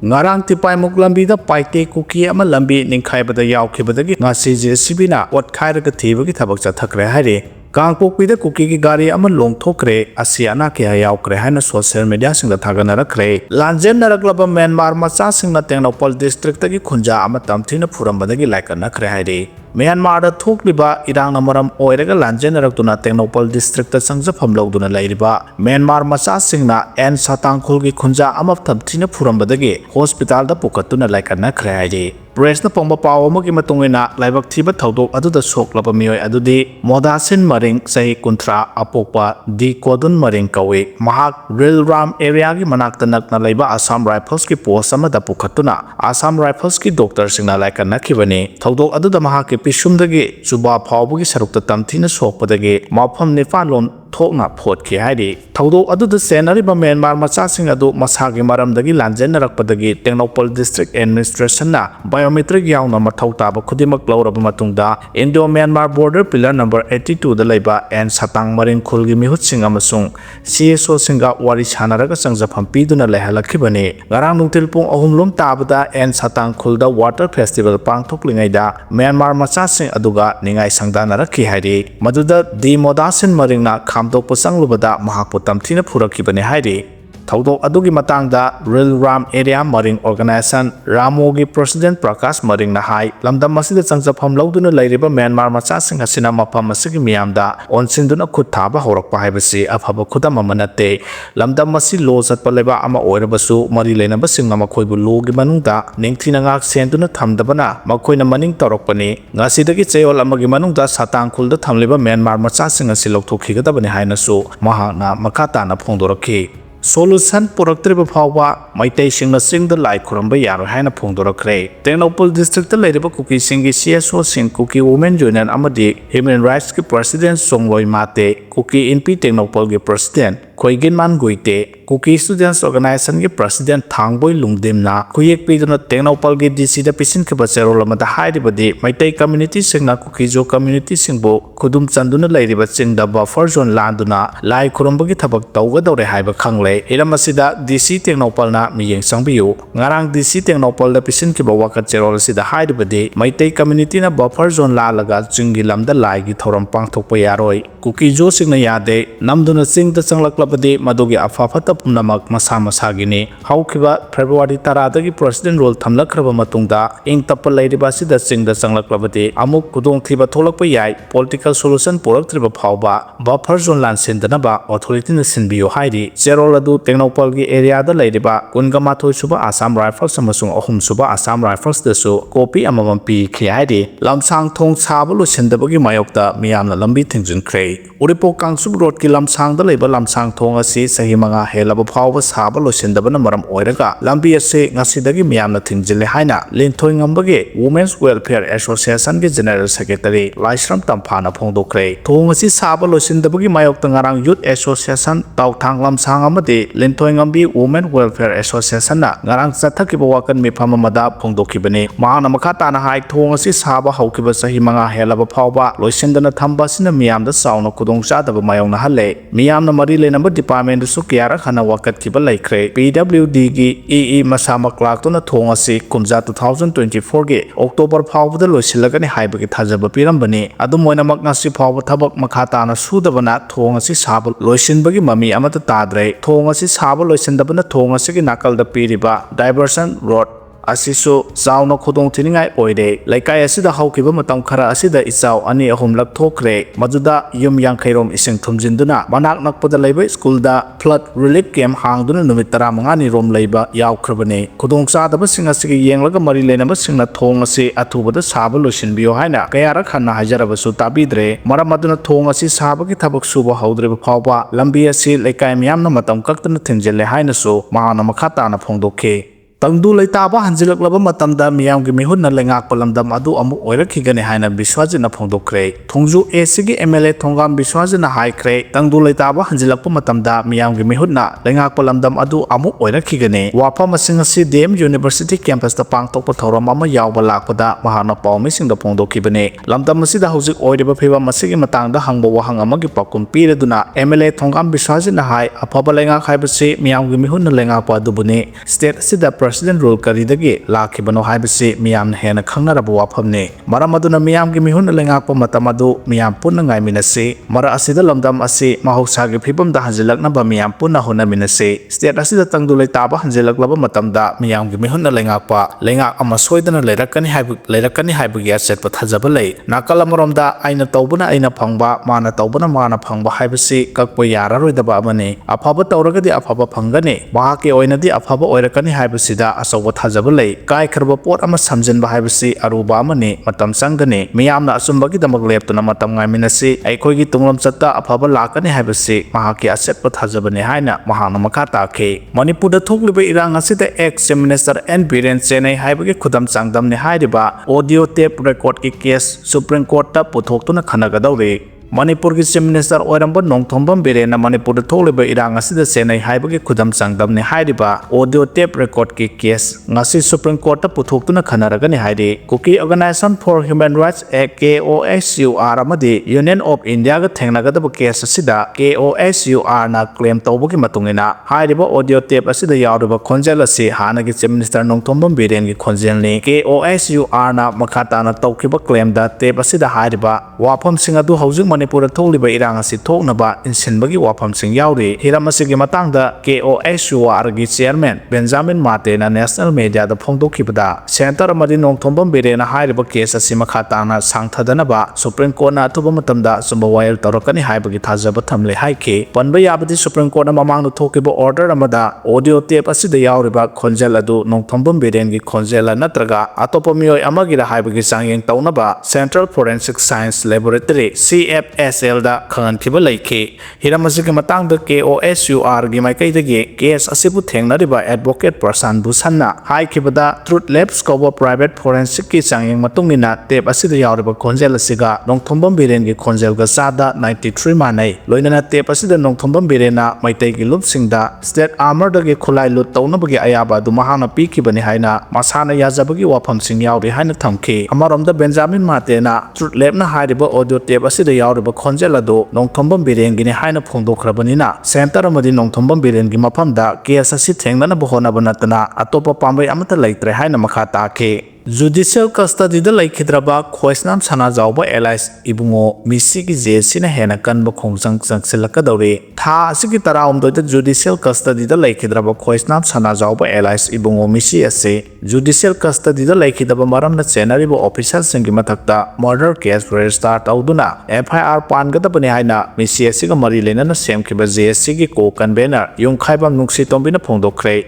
ngarang tipaimuk lambi da paite kuki ama lambi ningkhaibada yaukibadagi ngasi JCB na wat khairaga thibagi thabak chathakre haire Kangpokpi da kuki ki gari ama longthokre asiana kya yaukre haina social media singda thaganarakre lanjen naraklaba Myanmar macha singna Tengnopal district tagi khunja ama tamthina phurambadagi laikanakre haire Myanmar da thokliba irangna maram oiraga lanjen naraktuna Tengnopal district ta sangjafam lawduna lairiba Myanmar macha singna en satangkhul gi khunja ama tamthina phurambadagi hospital da pukatuna laikanakre haire Press na pongba paw amagi matungina laibak thiba thodok aduda soklaba mioi adudi modasin maring sahi kuntra apokpa di kodun maring kawe mahak real ram area gi manakta nakna laiba Assam Rifles ki post amada pukhatuna Assam Rifles ki doctor singna laikana khibani thodok aduda mahak ki pisumdagi chuba phawbugi sarukta tamthina sokpadagi mafam nifalon thokna photki haidi thodok aduda senariba Myanmar macha sing adu masagi maramdagi lanjenarakpadagi Tengnopal district administration na biometric yauna mathau taba khudimak lauraba matungda Indo-Myanmar border pillar number 82 da laiba and satang maring khulgi mihut sing amasung CSO singa wari sanaraga sangjafam piduna lehalakibani ngarang nungtil pung ahumlom tabada and satang khulda water festival pangthoklingaida Myanmar macha sing aduga ningai sangdanaraki haidi maduda di modasin maringna khamdok pasang lubada mahakpo tamthina phurakibani haidi thodok adugi matangda real ram area maring organization ramogi president Prakash maring na hai lamdam masida changjafam lawduna lairiba Myanmar macha sing hasina mafam asigi miyamda onsinduna khut thaba horakpa haibasi afaba khudam amanate lamdam masi lo chatpa leba ama oirabasu mari leinaba sing makhoi bu logi manungda ningthina ngak senduna thamdabana makhoina maning torokpani ngasidagi cheyol amagi manungda satangkhulda thamliba Myanmar macha sing asi lokthokhigadabani haina su mahana makata na phongdorakhi Solution Productive Power, meitei singna singda lai khuramba yaro haina phongdorakre Tengnopal district lairiba Kuki singi CSO sing Kuki Women Union amadi Human Rights ki President Songloi Mate Kuki NP Tengnopal ki President Khoigin Man Guite Kuki Students Organization ki President Thangboy Lungdimna khuyek piduna Tengnopal ki DC da pisin ke baserol amada hairibadi meitei community singna Kuki jo community singbo khudum chanduna lairiba singda buffer zone landuna lai khuramba ki thabak tawgadore haiba khangle Iramasida DC Tengnopal na miyeng sangbiyu ngarang DC Tengnopal da pisin ki bawakat cherol sida hairibadi meitei community na buffer zone la laga chungi lamda lai gi thoram pangthokpa yaroi Kuki jo singna yade namduna singda changlakla madugi afafata pumnamak masa masagini haukiba February 10 dagi president role thamlakraba matungda ing tapal lairiba sida singda changlaklavati amuk kudong thiba tholakpa yai political solution poraktriba phawba buffer zone lan sendanaba authority na sinbiyo hairi zerol adu Tengnopal gi area da lairiba kungamathoi suba Assam Rifles amasung ahum suba Assam Rifles dasu copy amamam pi khiaidi lamsang thong sabulu sendabagi mayokta miyamna lambi thingjinkre uripo kangsub road ki lamsang da leiba lamsang thong asi sahi manga helaba phawba saba loisendabana maram oiraga lambi ase ngasidagi miyamna thingjile haina linthoi ngambage Women's Welfare Association gi General Secretary Laisram Tamphana phongdokre thong asi saba loisendabagi mayokta ngarang Youth Association tawthang lamsang amade linthoi ngambi Women Welfare Association na ngarang chathakiba wakan mifam amada phongdokibani mahana makata na hai thong asi saba haukiba sahi manga helaba phawba loisendana thamba sina miyamda sauna kudong chadaba mayong na halle miyamna mari lenamba department su kiara khana wakat kiba laikre PWD gi EE masamak laktuna thong asi kumja 2024 ge October phawbada loisilagani haibagi thajaba pirambani adumoina maknasi phawba thabak makhata na sudabana thong asi saba loisinbagi mami amata tadre thong asi saba loisindabana thong asi gi nakalda piriba diversion road asisu sauna khudong thiningai oire laikai asida haukiba matam khara asida isau ani ahum lak thokre majuda yum yangkhairom iseng thumjinduna manak nakpada leiba school da flood relief camp hangduna numit 15 ni rom leiba yaukhrabane khudong chadaba singa sigi yenglaga mari lenaba singna thong ase athubada saba losinbiyo haina kayara khanna hajarabasu tabidre maramaduna thong ase saba ki thabak suba haudre phawba lambi ase laikai miyamna matam kaktana thinjele haina su mahana makhata na phongdokhe Tangdu leitaba hanjilaklaba matamda miyamgi mihunna lengak palamdam adu amu oirakhigani haina biswajina phongdokre thongju ACG MLA thongam biswajina haikre tangdu leitaba hanjilakpa matamda miyamgi mihunna lengak palamdam adu amu oirakhigani wafa masing asi DM University campus da pangtokpa thoram ama yawba lakpada mahana pawmi singda phongdokibani lamdam asida hojik oiriba phiba masigi matangda hangba wahang amagi pakum pireduna MLA thongam biswajina hai afaba lengak haibasi miyamgi mihunna lengak pa adubuni state asida president rule karidagi lakhibano haibasi miyamna hena khangnaraba wafamne maram aduna miyamgi mihun lengakpa matam adu miyam punna ngaiminase mara asida lamdam ase mahoksagi phibamda hanjilaknaba miyam punna honaminase state asida tangdulai taba hanjilaklaba matamda miyamgi mihun lengakpa lengak ama soidana leirakani haibagi asetpa thajaba lei nakal amaromda aina tawbana aina phangba mana tawbana mana phangba haibasi kakpa yararoidaba amane afaba tawragadi afaba phangani mahaki oinadi afaba oirakani haibasida asawa thajaba lei kai kharba pot ama samjinba haibasi aruba amane matam sangani miyamna asumbagi damak leptuna matam ngaiminasi aikhoigi tunglam chatta afaba lakani haibasi mahaki asetpa thajabane haina mahana makha takhe Manipur da thokliba irang asida ex minister N Biren Chenai haibagi khudam changdamne hairiba audio tape record ki case Supreme Court ta puthoktu na khanagadawre Manipur ki Chief Minister oiramba Nongthombam Birena Manipur da thokliba irang asida Chenai haibagi khudam changdamne hairiba audio tape record ki case ngasi Supreme Court ta puthoktu na khanaragani hairi Kuki Organization for Human Rights KOSUR amadi Union of India ga thengnagadaba case asida KOSUR na claim tawbagi matungina hairiba audio tape asida yawriba khonjel asi hanagi Chief Minister Nongthombam Biren gi khonjelni KOSUR na makhata na tawkiba claim da tape asida hairiba wafam singa du haujing Manipur thokliba irang asi thoknaba insinbagi wafam sing yawri hiram asigi matangda KOSUR gi chairman Benjamin Mate na national media da phongdokhibada center amadi Nongthombam Biren na hairiba case asi makhata na sangthadanaba Supreme Court na athuba matamda sumba wail tarakani haibagi thajaba thamle haike panba yabadi Supreme Court na mamangdu thokiba order amada audio tape asida yawriba khonjel adu Nongthombam Biren gi khonjela natraga atopa miyoi amagira haibagi sangyeng tawnaba Central Forensic Science Laboratory CFSL da khangantiba laike hiramasiga matangda KOSUR gi maikaidagi case asibu thengnariba advocate person busanna haikibada Truth Labs kobo private forensic ki sangyeng matungina tape asida yawriba khonjel asiga Nongthombam Biren gi khonjel ga sada 93 manai loinana tape asida Nongthombam Biren na meitei gi lupsingda state armor da gi khulai lut tawnabagi ayaba du mahana pikibani haina masana yazabagi wafam sing yawri haina thamki amaromda Benjamin Mate na Truth Lab na hairiba audio tape asida yawriba khonjel adu Nongthombam Biren gi ni haina phongdokhrabani center amadi Nongthombam Biren gi mafamda case asi thengnana bohona banatana atopa pambai amata leitre haina makha takhe Judicial custody da laikhidraba khoisnam sana jawba allies ibungo misi ki jesi na hena kanba khongjang changsilakadawre tha asigi taraumdoi da judicial custody da laikhidraba khoisnam sana jawba allies ibungo misi ase judicial custody da laikhidaba maramna chenariba official singi mathakta murder case register tawduna FIR pangadabani haina misi asiga mari lenana semkhiba jesi gi ko convener yungkhaibam nungsi tombina phongdokhre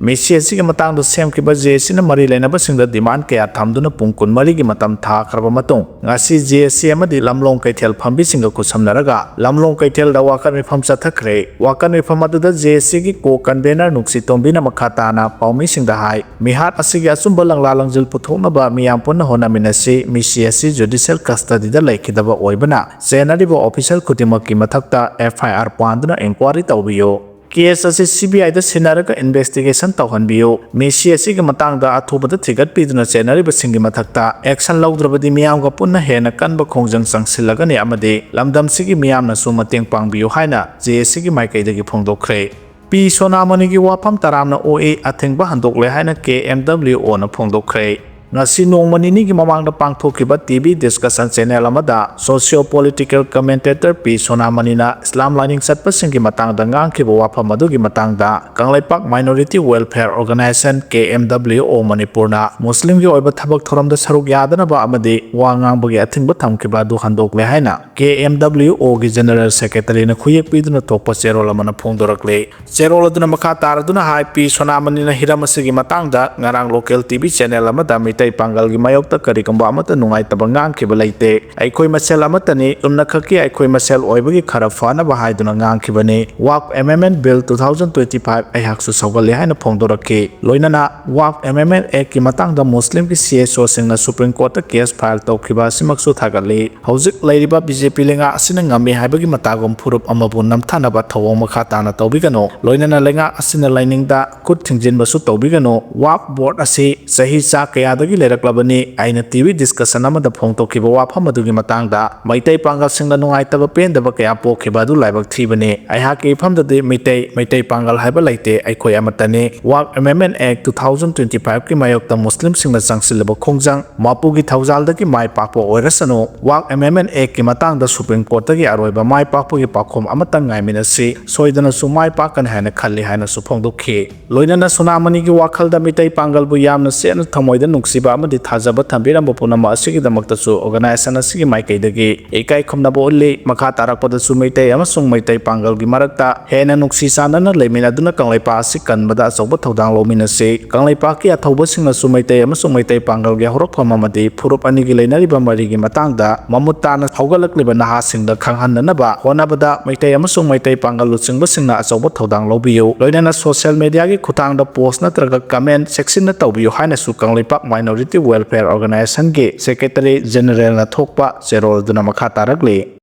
Misi asigi matangda semkiba JSC na mari lainaba singda demand kaya thamduna pung kun mari gi matam tha kharba matung ngasi JSC amadi lamlong kaithel phambi singa kusamnaraga lamlong kaithel da wakan mifam chathakre wakan mifam aduda JSC gi ko convener nuksi tombina makhata na paumi singda hai mihat asigi asumba langla langjil puthokna ba miyam punna hona minasi misi asi judicial custody da laikhidaba oibana senaribo official kutimaki mathakta FIR panduna inquiry tawbiyo Case asi CBI da sinaraga investigation tawhanbiyo misi asigi matangda athubada thigat piduna chenariba singi mathakta action lawdrabadi miyamga punna hena kanba khongjang changsilagani amade lamdam sigi miyamna su mateng pangbiyo haina JSC gi maikaidagi phongdokhre P Sonamani gi wafam taramna OA athengba handokle haina KMWO na phongdokhre ngasi nongmani ni gi mamangda pangthokiba TV discussion channel amada socio-political commentator P Sonamani na Islam lining satpa singi matangda ngangkhiba wafam adugi matangda Kanglaipak Minority Welfare Organization KMWO Manipur na Muslim gi oiba thabak thoramda saruk yadana ba amadi wangangbagi athingba thamkhiba du handokle haina KMWO gi General Secretary na khuyek piduna thokpa cherol amana phongdorakle cherol aduna makha taraduna hai P Sonamani na hiramasigi matangda ngarang local TV channel amada meitei pangal gi mayokta karigamba amata nungai tabangang khiba leite aikoi masel amatani umna khaki aikoi masel oibagi khara fana ba haiduna ngang khibani WAP Amendment Bill 2025 aihaksu sawgali haina phongdoraki loinana WAP Amendment Act ki matangda Muslim ki CSO singna Supreme Court ta case file tawkhiba simaksu thagali hojik leiriba BJP lenga asina ngami haibagi matagom phurup amabu namthana ba thawong makha tana tawbigano loinana lenga asina liningda kut thingjin basu tawbigano WAP board asi sahi cha kaya ꯃꯇꯝꯗꯒꯤ ꯂꯩꯔꯛꯂꯕꯅꯤ ꯑꯩꯅ TV discussion ꯑꯃꯗ ꯐꯣꯡꯗꯣꯛꯈꯤꯕ ꯋꯥꯐꯝ ꯑꯗꯨꯒꯤ ꯃꯇꯥꯡꯗ ꯃꯩꯇꯩ ꯄꯥꯡꯒꯜꯁꯤꯡꯅ ꯅꯨꯡꯉꯥꯏꯇꯕ ꯄꯦꯟꯗꯕ ꯀꯌꯥ ꯄꯣꯛꯈꯤꯕ ꯑꯗꯨ ꯂꯥꯏꯕꯛ ꯊꯤꯕꯅꯤ ꯑꯩꯍꯥꯛꯀꯤ ꯏꯐꯝꯗꯗꯤ ꯃꯩꯇꯩ ꯄꯥꯡꯒꯜ ꯍꯥꯏꯕ ꯂꯩꯇꯦ ꯑꯩꯈꯣꯏ ꯑꯃꯠꯇꯅꯤ ꯋꯥꯛ ꯑꯦꯃꯦꯟꯃꯦꯟ ꯑꯦꯛ 2025ꯀꯤ ꯃꯥꯌꯣꯛꯇ ꯃꯨꯁꯂꯤꯝꯁꯤꯡꯅ ꯆꯪꯁꯤꯜꯂꯕ ꯈꯣꯡꯖꯪ ꯃꯄꯨꯒꯤ ꯊꯧꯖꯥꯜꯗꯒꯤ ꯃꯥꯏ ꯄꯥꯛꯄ ꯑꯣꯏꯔꯁꯅꯨ ꯋꯥꯛ ꯑꯦꯃꯦꯟꯃꯦꯟ ꯑꯦꯛꯀꯤ ꯃꯇꯥꯡꯗ ꯁꯨꯄ꯭ꯔꯤꯝ ꯀꯣꯔꯠꯇꯒꯤ ꯑꯔꯣꯏꯕ ꯃꯥꯏ ꯄꯥꯛꯄꯒꯤ ꯄꯥꯎꯈꯨꯝ ꯑꯃꯇꯪ ꯉꯥꯏꯃꯤꯟꯅꯁꯤ ꯁꯣꯏꯗꯅꯁꯨ ꯃꯥꯏ ꯄꯥꯛꯀꯅꯤ ꯍꯥꯏꯅ ꯈꯜꯂꯤ ꯍꯥꯏꯅꯁꯨ ꯐꯣꯡꯗꯣꯛꯈꯤ ꯂꯣꯏꯅꯅ ꯁꯨꯅꯥꯃꯅꯤꯒꯤ ꯋꯥꯈꯜꯗ ꯃꯤꯇꯩ ꯄꯥꯡꯒꯜꯕꯨ ꯌꯥꯝꯅ ꯆꯦꯠꯅ ꯊꯃꯣꯏꯗ ꯅꯨꯡꯁꯤꯕ ꯑꯃꯗꯤ ꯊꯥꯖꯕ ꯊꯝꯕꯤꯔꯝꯕ ꯄꯨꯝꯅꯃꯛ ꯑꯁꯤꯒꯤꯗꯃꯛꯇꯁꯨ ꯑꯣꯔꯒꯅꯥꯏꯖꯦꯁꯟ ꯑꯁꯤꯒꯤ ꯃꯥꯏꯀꯩꯗꯒꯤ ꯏꯀꯥꯏ ꯈꯨꯝꯅꯕ ꯎꯠꯂꯤ ꯃꯈꯥ ꯇꯥꯔꯛꯄꯗꯁꯨ ꯃꯩꯇꯩ ꯑꯃꯁꯨꯡ ꯃꯩꯇꯩ ꯄꯥꯡꯒꯜꯒꯤ ꯃꯔꯛꯇ ꯍꯦꯟꯅ ꯅꯨꯡꯁꯤ ꯆꯥꯟꯅꯅ ꯂꯩꯃꯤꯟꯅꯗꯨꯅ ꯀꯪꯂꯩꯄꯥꯛ ꯑꯁꯤ ꯀꯟꯕꯗ ꯑꯆꯧꯕ ꯊꯧꯗꯥꯡ ꯂꯧꯃꯤꯟꯅꯁꯤ ꯀꯪꯂꯩꯄꯥꯛꯀꯤ ꯑꯊꯧꯕꯁꯤꯡꯅꯁꯨ ꯃꯩꯇꯩ ꯑꯃꯁꯨꯡ ꯃꯩꯇꯩ ꯄꯥꯡꯒꯜꯒꯤ ꯍꯧꯔꯛꯐꯝ ꯑꯃꯗꯤ ꯐꯨꯔꯨꯞ ꯑꯅꯤꯒꯤ ꯂꯩꯅꯔꯤꯕ ꯃꯔꯤꯒꯤ ꯃꯇꯥꯡꯗ ꯃꯃꯨꯠ ꯇꯥꯅ ꯍꯧꯒꯠꯂꯛꯂꯤꯕ ꯅꯍꯥꯁꯤꯡꯗ ꯈꯪꯍꯟꯅꯅꯕ ꯍꯣꯠꯅꯕꯗ ꯃꯩꯇꯩ ꯑꯃꯁꯨꯡ ꯃꯩꯇꯩ ꯄꯥꯡꯒꯜ ꯂꯨꯆꯤꯡꯕꯁꯤꯡꯅ ꯑꯆꯧꯕ ꯊꯧꯗꯥꯡ ꯂꯧꯕꯤꯌꯨ ꯂꯣꯏꯅꯅ ꯁꯣꯁꯤꯌꯦꯜ ꯃꯤꯗꯤꯌꯥꯒꯤ ꯈꯨꯠꯊꯥꯡꯗ ꯄꯣꯁꯠ ꯅꯠꯇ꯭ꯔꯒ ꯀꯃꯦꯟꯠ ꯆꯦꯛꯁꯤꯟꯅ ꯇꯧꯕꯤꯌꯨ ꯍꯥꯏꯅꯁꯨ ꯀꯪꯂꯩꯄꯥꯛ ꯃꯥꯏꯅꯣꯔꯤꯇꯤ ꯋꯦꯜꯐꯦꯌꯔ ꯑꯣꯔꯒꯅꯥꯏꯖꯦꯁꯟꯒꯤ ꯁꯦꯀ꯭ꯔꯦꯇꯔꯤ ꯖꯦꯅꯔꯦꯜꯅ ꯊꯣꯛꯄ ꯆꯦꯔꯣꯜ ꯑꯗꯨꯅ ꯃꯈꯥ ꯇꯥꯔꯛꯂꯤ